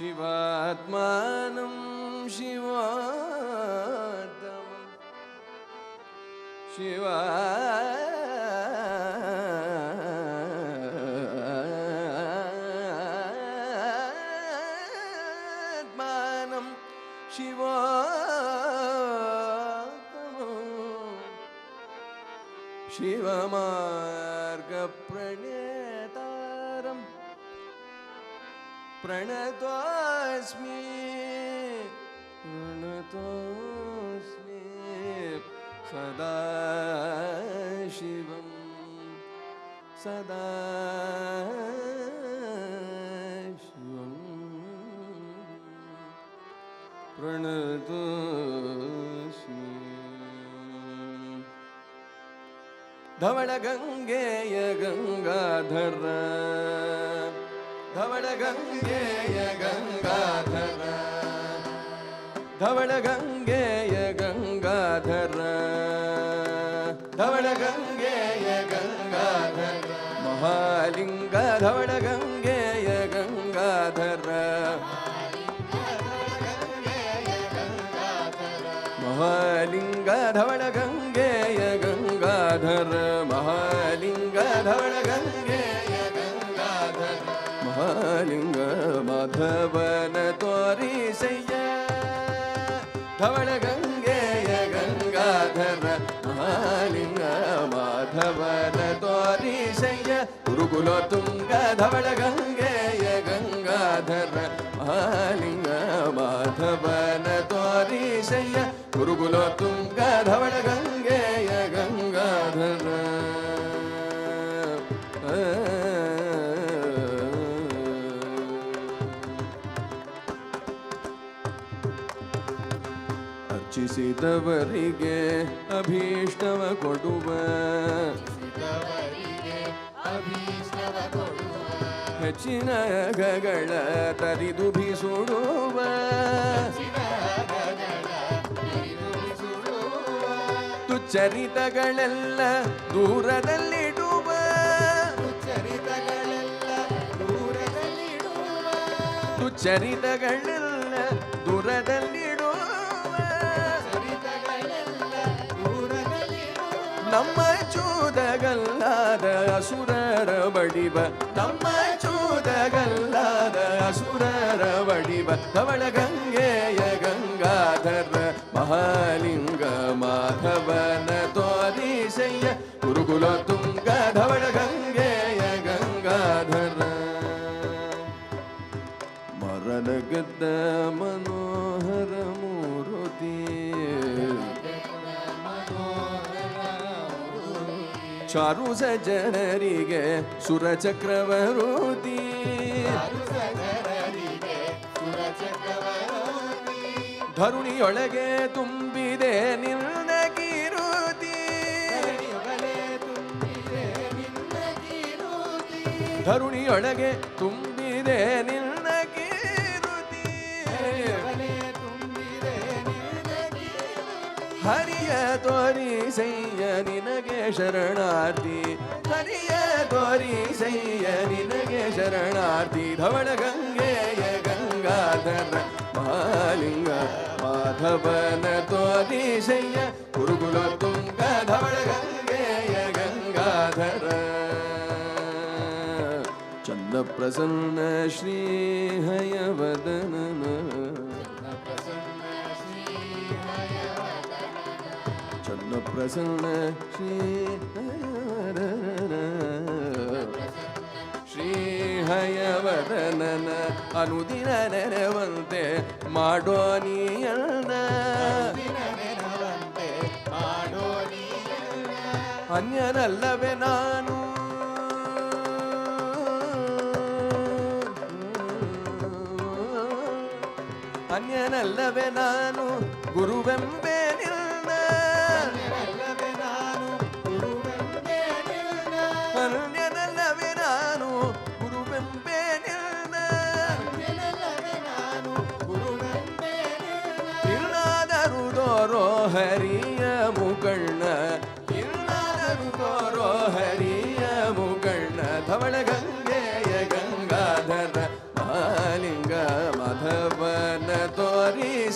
ಶಿವಾತ್ಮಾನಂ ಶಿವೋತ್ತಮಂ ಶಿವಾತ್ಮಾನಂ ಶಿವೋತ್ತಮಂ ಶಿವಮಾರ್ಗಪ್ರಣೇತಾರಂ ಪ್ರಣತೋಸ್ಮಿ ಸದಾ ಶಿವಂ ಸದಾ ಶಿವಂ ಪ್ರಣತೋಸ್ಮಿ. ಧವಳ ಗಂಗೆಯ ಗಂಗಾಧರ ಧವಳ ಗಂಗೆಯ ಗಂಗಾಧರ ಧವಳ ಗಂಗೆಯ ಗಂಗಾಧರ ಧವಳ ಗಂಗೆಯ ಗಂಗಾಧರ ಮಹಾಲಿಂಗ ಧವಳ ಗಂಗೆಯ ಗಂಗಾಧರ ಮಹಾಲಿಂಗ ಧವಳ ಗಂಗೆಯ ಗಂಗಾಧರ ಮಹಾಲಿಂಗ ಧವಳ ಗಂಗೆಯ ಗಂಗಾಧರ ಮಹಾಲಿಂಗ ಮಾಧವನ ತೋರಿಸಯ್ಯ ಧವಳ ಗಂಗೆಯ ಗಂಗಾಧರ ಮಹಾಲಿಂಗ ಮಾಧವನ ತೋರಿಸಯ್ಯ ಗುರುಕುಲ ತುಂಗ ಧವಳ ಗಂಗೆಯ ಗಂಗಾಧರ ಮಹಾಲಿಂಗ ಮಾಧವನ ತೋರಿಸಯ್ಯ ಗುರುಕುಲ ತುಂಗ ಧವಳ ಗಂಗೆಯ ಗಂಗಾಧರ ಅರ್ಚಿಸಿದವರಿಗೆ ಅಭೀಷ್ಟವ ಕೊಡುವ ಹೆಚ್ಚಿನ ಗಗಳ ತರಿದು ಬಿಸುಡುವ ತುಚ್ಚರಿತಗಳೆಲ್ಲ ದೂರದಲ್ಲಿಡುವ ತುಚ್ಚರಿತಗಳೆಲ್ಲ ದೂರದಲ್ಲಿಡುವ ನಮ್ಮ ಚೂದಗಲ್ಲಾದ ಅಸುರರ ಬಡಿವ ನಮ್ಮ ಚೂದಗಲ್ಲಾದ ಅಸುರರ ಬಡಿವ ಧವಳ ಗಂಗೆಯ ಗಂಗಾಧರ ಮಹಾಲಿಂಗ ಮಾಧವನ ತೋರಿಸಯ್ಯ ಗುರುಕುಲ ತುಂಗ ಧವಳ ಗಂಗೆಯ ಗಂಗಾಧರ ಮರನಗದ್ದ ಮನೋಹರ ಮೂರುತಿ ಚಾರು ಸಜ್ಜನರಿಗೆ ಸುರಚಕ್ರವರುತಿ ಧರುಣಿಯೊಳಗೆ ತುಂಬಿದೆ ನಿನ್ನ ಕೀರುತಿ ಧರುಣಿಯೊಳಗೆ ತುಂಬಿದೆ ನಿನ್ನ ಕೀರುತಿ ಹರಿಯ ತೋರಿಸಯ್ಯ ನಿನಗೆ ಶರಣಾರ್ಥಿ ಹರಿಯ ತೋರಿಸಯ್ಯ ನಿನಗೆ ಶರಣಾರ್ಥಿ ಧವಳ ಗಂಗೆಯ ಗಂಗಾಧರ ಮಹಾಲಿಂಗ ಮಾಧವನ ತೋರಿಸಯ್ಯ ಗುರುಕುಲ ತುಂಗ ಧವಳ ಗಂಗೆಯ ಗಂಗಾಧರ ಚಂದ ಪ್ರಸನ್ನ ಶ್ರೀ ಹಯವದನನ ಚಂದ ಪ್ರಸನ್ನ ಶ್ರೀ ಶ್ರೀ ಹಯವದನನ ಅನುದಿನ ನೆರವಂತೆ ಮಾಡೋ ನೀಯನ್ನ ಅನ್ಯನಲ್ಲವೇ ನಾನು ಅನ್ಯನಲ್ಲವೇ ನಾನು ಗುರುವೆಂಬೆ ನಿನ್ನ ಅನ್ಯನಲ್ಲವೇ ನಾನು ಗುರುವೆಂಬೆ ನಿನ್ನ ಇಲ್ಲಾದರೂ ತೋರೋ ಹರಿಯ ಮುಗಣ್ಣ ಇಲ್ಲಾದರೂ ತೋರೋ ಹರಿಯ ಮುಗಣ್ಣ ಧವಳ ಗಂಗೆಯ ಗಂಗಾಧರ ಮಹಾಲಿಂಗ ಮಾಧವ